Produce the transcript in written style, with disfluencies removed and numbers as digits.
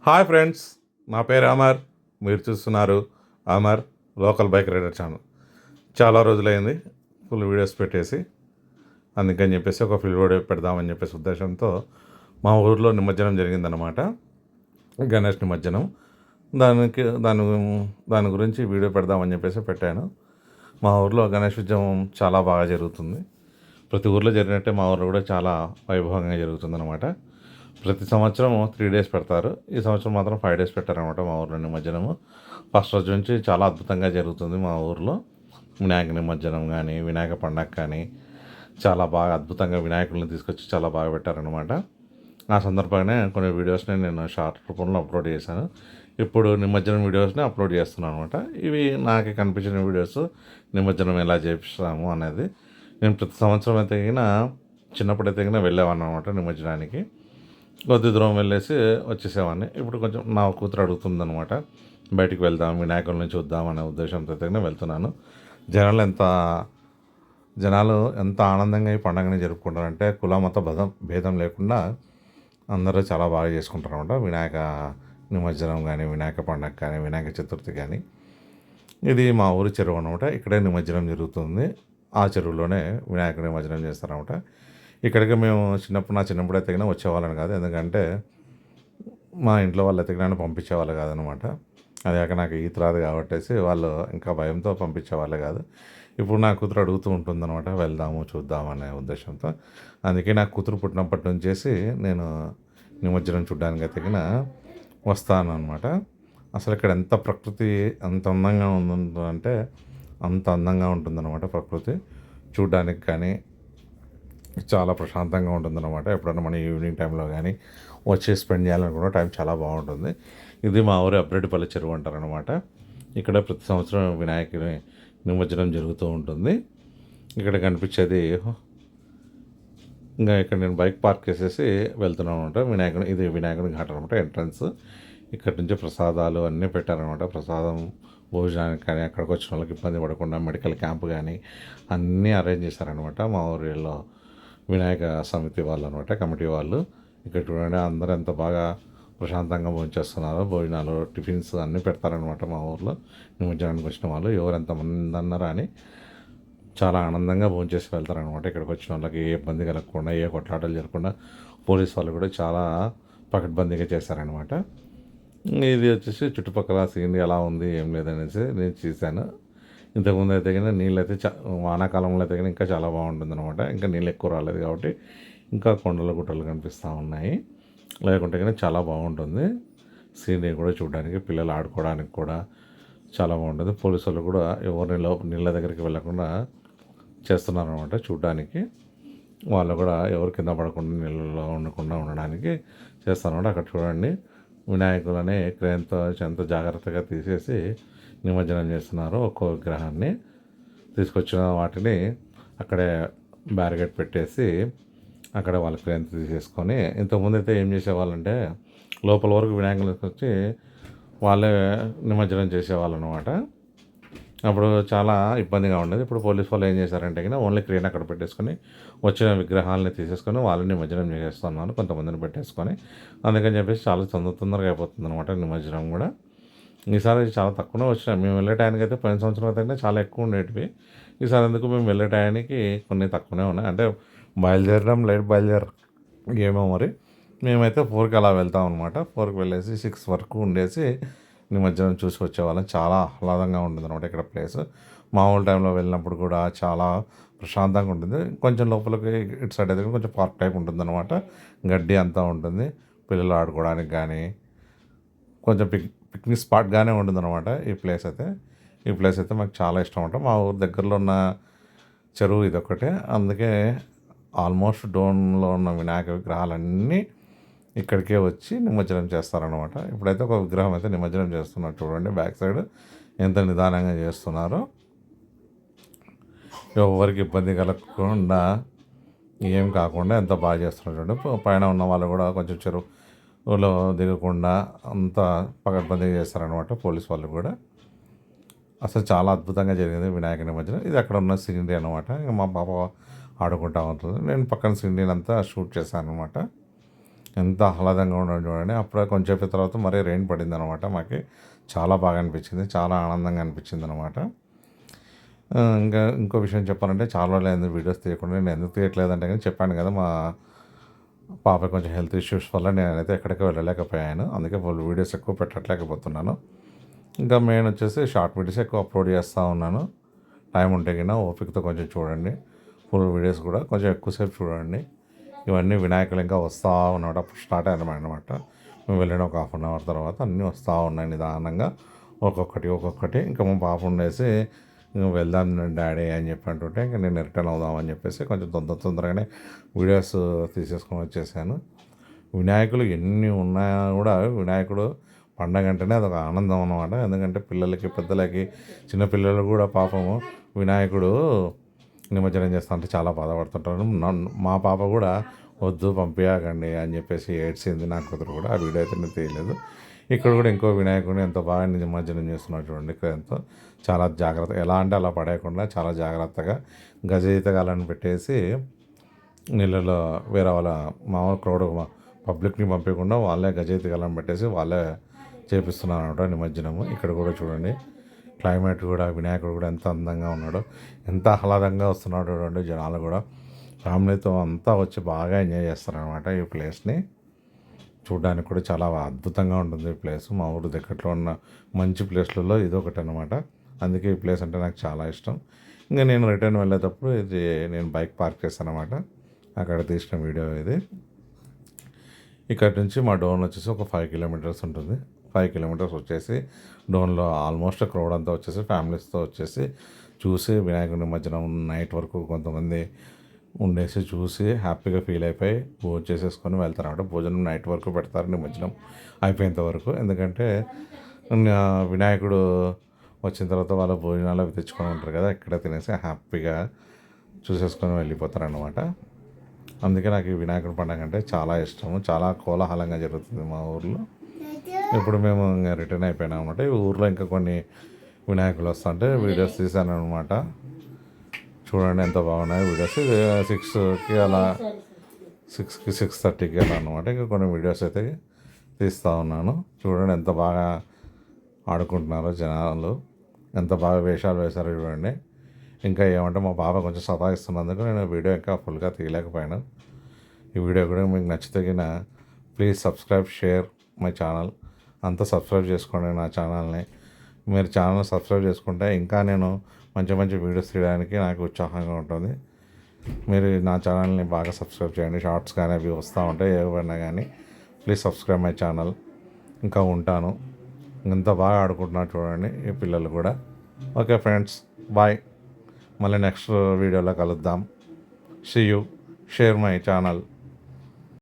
Hi friends, నా పేరు అమర్. మీరు చూస్తున్నారు Amar local bike rider channel. చాలా రోజులైంది ఫుల్ వీడియోస్ పెట్టేసి, అందుకని చెప్పేసి ఒక ఫుల్ వీడియో పెడదామని చెప్పేసి ఉద్దేశంతో మా ఊర్లో నిమజ్జనం జరిగిందనమాట. గణేష్ నిమజ్జనం. దాని గురించి వీడియో పెడదామని చెప్పేసి పెట్టాను. మా ఊర్లో గణేష్ ఉత్సవం చాలా బాగా జరుగుతుంది. ప్రతి ఊర్లో జరిగినట్టే మా ఊర్లో కూడా చాలా వైభవంగా జరుగుతుందన్నమాట. ప్రతి సంవత్సరం 3 డేస్ పెడతారు. ఈ సంవత్సరం మాత్రం 5 డేస్ పెట్టారనమాట మా ఊర్లో నిమజ్జనము. ఫస్ట్ రోజు నుంచి చాలా అద్భుతంగా జరుగుతుంది మా ఊర్లో. వినాయక నిమజ్జనం కానీ, వినాయక పండగ కానీ చాలా బాగా అద్భుతంగా వినాయకులను తీసుకొచ్చి చాలా బాగా పెట్టారనమాట. ఆ సందర్భంగానే కొన్ని వీడియోస్ని నేను షార్ట్ రూపంలో అప్లోడ్ చేశాను. ఇప్పుడు నిమజ్జనం వీడియోస్ని అప్లోడ్ చేస్తున్నాను అనమాట. ఇవి నాకు కనిపించిన వీడియోస్, నిమజ్జనం ఎలా చేపిస్తాము అనేది. నేను ప్రతి సంవత్సరం అయితే చిన్నప్పుడైతే వెళ్ళేవాడిని అనమాట నిమజ్జనానికి. కొద్ది దూరం వెళ్ళేసి వచ్చేసేవాడిని. ఇప్పుడు కొంచెం నా కూతురు అడుగుతుందనమాట, బయటికి వెళ్దాం, వినాయకుల్ని చూద్దాం అనే ఉద్దేశంతో అయితే వెళ్తున్నాను. జనాలు ఎంత ఆనందంగా ఈ పండుగని జరుపుకుంటారంటే కుల మత భేదం లేకుండా అందరూ చాలా బాగా చేసుకుంటారు అనమాట. వినాయక నిమజ్జనం కానీ, వినాయక పండగ కానీ, వినాయక చతుర్థి కానీ. ఇది మా ఊరి చెరువు అనమాట. ఇక్కడే నిమజ్జనం జరుగుతుంది. ఆ చెరువులోనే వినాయక నిమజ్జనం చేస్తారనమాట. ఇక్కడికి మేము నా చిన్నప్పుడు అయితే వచ్చేవాళ్ళని కాదు. ఎందుకంటే మా ఇంట్లో వాళ్ళు అయితే పంపించేవాళ్ళు కాదనమాట. అది కాక నాకు ఈత రాదు కాబట్టి వాళ్ళు ఇంకా భయంతో పంపించేవాళ్ళే కాదు. ఇప్పుడు నా కూతురు అడుగుతూ ఉంటుందన్నమాట, వెళ్దాము చూద్దాం అనే ఉద్దేశంతో. అందుకే నా కూతురు పుట్టినప్పటి నుంచేసి నేను నిమజ్జనం చూడడానికి అయితే వస్తాను అనమాట. అసలు ఇక్కడ ఎంత ప్రకృతి అంత అందంగా ఉందంటే అంత అందంగా ఉంటుందన్నమాట. ప్రకృతి చూడడానికి కానీ చాలా ప్రశాంతంగా ఉంటుందన్నమాట. ఎప్పుడన్నా మన ఈవినింగ్ టైంలో కానీ వచ్చి స్పెండ్ చేయాలనుకున్న టైం చాలా బాగుంటుంది. ఇది మా ఊరి అబ్రెడ్డిపల్లి చెరువు అంటారనమాట. ఇక్కడ ప్రతి సంవత్సరం వినాయకుని నిమజ్జనం జరుగుతూ ఉంటుంది. ఇక్కడ కనిపించేది ఇంకా ఇక్కడ నేను బైక్ పార్క్ చేసేసి వెళ్తున్నాను అనమాట. ఇది వినాయకుని ఘాట్ అనమాట, ఎంట్రన్స్. ఇక్కడ నుంచి ప్రసాదాలు అన్నీ పెట్టారనమాట. ప్రసాదం భోజనానికి కానీ, అక్కడికి వచ్చిన వాళ్ళకి ఇబ్బంది పడకుండా మెడికల్ క్యాంప్ కానీ అన్నీ అరేంజ్ చేశారనమాట మా ఊరిలో వినాయక సమితి వాళ్ళు అనమాట, కమిటీ వాళ్ళు. ఇక్కడ చూడండి అందరూ ఎంత బాగా ప్రశాంతంగా భోంచేస్తున్నారు. భోజనాలు, టిఫిన్స్ అన్నీ పెడతారనమాట మా ఊర్లో. నిమజ్జనానికి వచ్చిన వాళ్ళు ఎవరు ఎంతమంది అన్నారా అని చాలా ఆనందంగా భోంచేసి వెళ్తారనమాట. ఇక్కడికి వచ్చిన వాళ్ళకి ఏ ఇబ్బంది కలగకుండా, ఏ కొట్లాటలు జరగకుండా పోలీస్ వాళ్ళు కూడా చాలా పకడ్బందీగా చేశారనమాట. ఇది వచ్చేసి చుట్టుపక్కల సీనరీ ఎలా ఉంది ఏం లేదనేసి నేను చూశాను. ఇంతకుముందు అయితే నీళ్ళు అయితే వానాకాలంలో అయితే ఇంకా చాలా బాగుంటుంది అనమాట. ఇంకా నీళ్ళు ఎక్కువ రాలేదు కాబట్టి ఇంకా కొండలు గుట్టలు కనిపిస్తూ ఉన్నాయి. లేకుంటే చాలా బాగుంటుంది. సీనరీ కూడా చూడడానికి, పిల్లలు ఆడుకోవడానికి కూడా చాలా బాగుంటుంది. పోలీసు వాళ్ళు కూడా ఎవరిని నీళ్ళ దగ్గరికి వెళ్ళకుండా చేస్తున్నారనమాట చూడడానికి. వాళ్ళు కూడా ఎవరు కింద పడకుండా నీళ్ళలో ఉండకుండా ఉండడానికి చేస్తారనమాట. అక్కడ చూడండి వినాయకులని క్రేన్తో ఎంత జాగ్రత్తగా తీసేసి నిమజ్జనం చేస్తున్నారు. ఒక్కో విగ్రహాన్ని తీసుకొచ్చిన వాటిని అక్కడే బ్యారికేడ్ పెట్టేసి అక్కడ వాళ్ళ క్రేన్ తీసేసుకొని, ఇంతకుముందు అయితే ఏం చేసేవాళ్ళంటే లోపల వరకు వినాయకులు తీసుకొచ్చి వాళ్ళే నిమజ్జనం చేసేవాళ్ళు అనమాట. అప్పుడు చాలా ఇబ్బందిగా ఉండేది. ఇప్పుడు పోలీస్ వాళ్ళు ఏం చేశారంటే ఓన్లీ క్రేన్ అక్కడ పెట్టేసుకొని వచ్చిన విగ్రహాలని తీసేసుకొని వాళ్ళని నిమజ్జనం చేసేస్తున్నారు, కొంతమందిని పెట్టేసుకొని. అందుకని చెప్పేసి చాలా తొందరగా అయిపోతుంది అనమాట నిమజ్జనం కూడా. ఈసారి చాలా తక్కువనే వచ్చినాయి. మేము వెళ్ళే టైంకి అయితే పోయిన సంవత్సరం అయితే చాలా ఎక్కువ ఉండేటివి. ఈసారి ఎందుకు మేము వెళ్ళే టైంకి కొన్ని తక్కువనే ఉన్నాయి. అంటే లేట్ ఏమో మరి. మేమైతే 4కి అలా వెళ్తాం అనమాట. 4కి వెళ్ళేసి 6 వరకు ఉండేసి నిమజ్జనం చూసి వచ్చేవాళ్ళం. చాలా ఆహ్లాదంగా ఉంటుంది అనమాట ఇక్కడ ప్లేస్. మామూలు టైంలో వెళ్ళినప్పుడు కూడా చాలా ప్రశాంతంగా ఉంటుంది. కొంచెం లోపలికి ఇటు సైడ్ అయితే కొంచెం పార్క్ టైప్ ఉంటుంది అనమాట. గడ్డి అంతా ఉంటుంది, పిల్లలు ఆడుకోవడానికి కానీ కొంచెం పిక్నిక్ స్పాట్గానే ఉంటుంది అనమాట ఈ ప్లేస్ అయితే మాకు చాలా ఇష్టం అనమాట. మా ఊరు దగ్గరలో ఉన్న చెరువు ఇదొక్కటే. అందుకే ఆల్మోస్ట్ డోన్లో ఉన్న వినాయక విగ్రహాలన్నీ ఇక్కడికే వచ్చి నిమజ్జనం చేస్తారనమాట. ఇప్పుడైతే ఒక విగ్రహం అయితే నిమజ్జనం చేస్తున్నారు. చూడండి బ్యాక్ సైడ్ ఎంత నిదానంగా చేస్తున్నారో, ఎవరికి ఇబ్బంది కలగకుండా ఏం కాకుండా ఎంత బాగా చేస్తున్నారు చూడండి. పైన ఉన్న వాళ్ళు కూడా కొంచెం చెరువులో దిగకుండా అంత పకడ్బందీగా చేస్తారనమాట పోలీస్ వాళ్ళు కూడా. అసలు చాలా అద్భుతంగా జరిగింది వినాయక నిమజ్జనం. ఇది అక్కడ ఉన్న సీనరీ అనమాట. ఇంకా మా పాప ఆడుకుంటూ ఉంటుంది. నేను పక్కన సీనరీని అంతా షూట్ చేశాను అనమాట. ఎంత ఆహ్లాదంగా ఉండడం చూడండి. అప్పుడే కొంచెంసేపు తర్వాత మరీ రెయిన్ పడిందనమాట. మాకు చాలా బాగా అనిపించింది, చాలా ఆనందంగా అనిపించింది అనమాట. ఇంకా ఇంకో విషయం చెప్పాలంటే చాలా రోజులైంది వీడియోస్ తీయకుండా. నేను ఎందుకు తీయట్లేదంటే కానీ చెప్పాను కదా, మా పాప కొంచెం హెల్త్ ఇష్యూస్ వల్ల నేనైతే ఎక్కడికి వెళ్ళలేకపోయాను. అందుకే వీడియోస్ ఎక్కువ పెట్టలేకపోతున్నాను. ఇంకా మెయిన్ వచ్చేసి షార్ట్ వీడియోస్ ఎక్కువ అప్లోడ్ చేస్తూ ఉన్నాను. టైం ఉంటే కింద ఓపికతో కొంచెం చూడండి. ఫుల్ వీడియోస్ కూడా కొంచెం ఎక్కువసేపు చూడండి. ఇవన్నీ వినాయకులు ఇంకా వస్తూ ఉన్నాడు. అప్పుడు స్టార్ట్ అన్నమాట. మేము వెళ్ళిన ఒక 1/2 అవర్ తర్వాత అన్నీ వస్తూ ఉన్నాయి నిదానంగా, ఒక్కొక్కటి. ఇంకా మా పాప ఉండేసి వెళ్దాం డాడీ అని చెప్పి అంటుంటే ఇంకా నేను రిటర్న్ అవుదామని చెప్పేసి కొంచెం తొందరగానే వీడియోస్ తీసేసుకొని వచ్చేసాను. వినాయకులు ఎన్ని ఉన్నా కూడా వినాయకుడు పండగ అంటేనే అదొక ఆనందం అన్నమాట. ఎందుకంటే పిల్లలకి, పెద్దలకి, చిన్నపిల్లలు కూడా పాపము వినాయకుడు నిమజ్జనం చేస్తా అంటే చాలా బాధపడుతుంటారు. మా పాప కూడా వద్దు పంపించకండి అని చెప్పేసి ఏడ్చింది. నా కూతురు కూడా. ఆ వీడియో అయితే నేను తీయలేదు. ఇక్కడ కూడా ఇంకో వినాయకుడిని ఎంతో బాగా నిమజ్జనం చేస్తున్నారు చూడండి. ఇక్కడ ఎంతో చాలా జాగ్రత్త, ఎలా అంటే అలా పడేయకుండా చాలా జాగ్రత్తగా గజయితగాలను పెట్టేసి నీళ్ళలో వేరే వాళ్ళ మామూలు క్రౌడ్ పబ్లిక్ని పంపించకుండా వాళ్ళే గజయితగాలను పెట్టేసి వాళ్ళే చేపిస్తున్నారు అనమాట నిమజ్జనము. ఇక్కడ కూడా చూడండి క్లైమేట్ కూడా, వినాయకుడు కూడా ఎంత అందంగా ఉన్నాడో, ఎంత ఆహ్లాదంగా వస్తున్నాడు చూడండి. జనాలు కూడా ఫ్యామిలీతో అంతా వచ్చి బాగా ఎంజాయ్ చేస్తారనమాట ఈ ప్లేస్ని. చూడడానికి కూడా చాలా అద్భుతంగా ఉంటుంది ఈ ప్లేస్. మా ఊరు దగ్గరలో ఉన్న మంచి ప్లేస్లలో ఇది ఒకటి అనమాట. అందుకే ఈ ప్లేస్ అంటే నాకు చాలా ఇష్టం. ఇంకా నేను రిటర్న్ వెళ్ళేటప్పుడు ఇది నేను బైక్ పార్క్ చేస్తాను అనమాట. అక్కడ తీసిన వీడియో ఇది. ఇక్కడ నుంచి మా డోన్ వచ్చేసి ఒక 5 కిలోమీటర్స్ ఉంటుంది. 5 కిలోమీటర్స్ వచ్చేసి డోన్లో ఆల్మోస్ట్ క్రౌడ్ అంతా వచ్చేసి ఫ్యామిలీస్తో వచ్చేసి చూసి వినాయకుడి నిమజ్జనం నైట్ వరకు కొంతమంది ఉండేసి చూసి హ్యాపీగా ఫీల్ అయిపోయి భోజనం చేసేసుకొని వెళ్తారన్నమాట. భోజనం నైట్ వరకు పెడతారు నిమజ్జనం అయిపోయేంత వరకు. ఎందుకంటే వినాయకుడు వచ్చిన తర్వాత వాళ్ళ భోజనాలు అవి తెచ్చుకొని ఉంటారు కదా, ఇక్కడ తినేసి హ్యాపీగా చూసేసుకొని వెళ్ళిపోతారన్నమాట. అందుకే నాకు ఈ వినాయకుడి పండుగ అంటే చాలా ఇష్టము. చాలా కోలాహలంగా జరుగుతుంది మా ఊర్లో. ఇప్పుడు మేము ఇంకా రిటర్న్ అయిపోయినాం అనమాట. ఈ ఊర్లో ఇంకా కొన్ని వినాయకులు వస్తుంటే వీడియోస్ తీశాను అనమాట. చూడండి ఎంత బాగున్నాయి వీడియోస్. 6కి అలా 6:30కి అలా అనమాట. ఇంకా కొన్ని వీడియోస్ అయితే తీస్తూ ఉన్నాను. చూడండి ఎంత బాగా ఆడుకుంటున్నారో జనాలు, ఎంత బాగా వేషాలు వేశారో చూడండి. ఇంకా ఏమంటే మా పాప కొంచెం సతాయిస్తున్నందుకు నేను వీడియో ఇంకా ఫుల్గా తీయలేకపోయాను. ఈ వీడియో కూడా మీకు నచ్చితే కింద please subscribe, share my channel. అంతా సబ్స్క్రైబ్ చేసుకోండి నా ఛానల్ని. మీరు ఛానల్ సబ్స్క్రైబ్ చేసుకుంటే ఇంకా నేను మంచి మంచి వీడియోస్ తీయడానికి నాకు ఉత్సాహంగా ఉంటుంది. మీరు నా ఛానల్ని బాగా సబ్స్క్రైబ్ చేయండి. షార్ట్స్ కానీ అవి వస్తూ ఉంటాయి ఏవైనా కానీ. Please subscribe my channel. ఇంకా ఉంటాను. ఇంత బాగా ఆడుకుంటున్నారు చూడండి ఈ పిల్లలు కూడా. Okay friends, bye. మళ్ళీ నెక్స్ట్ వీడియోలో కలుద్దాం. See you. Share my channel.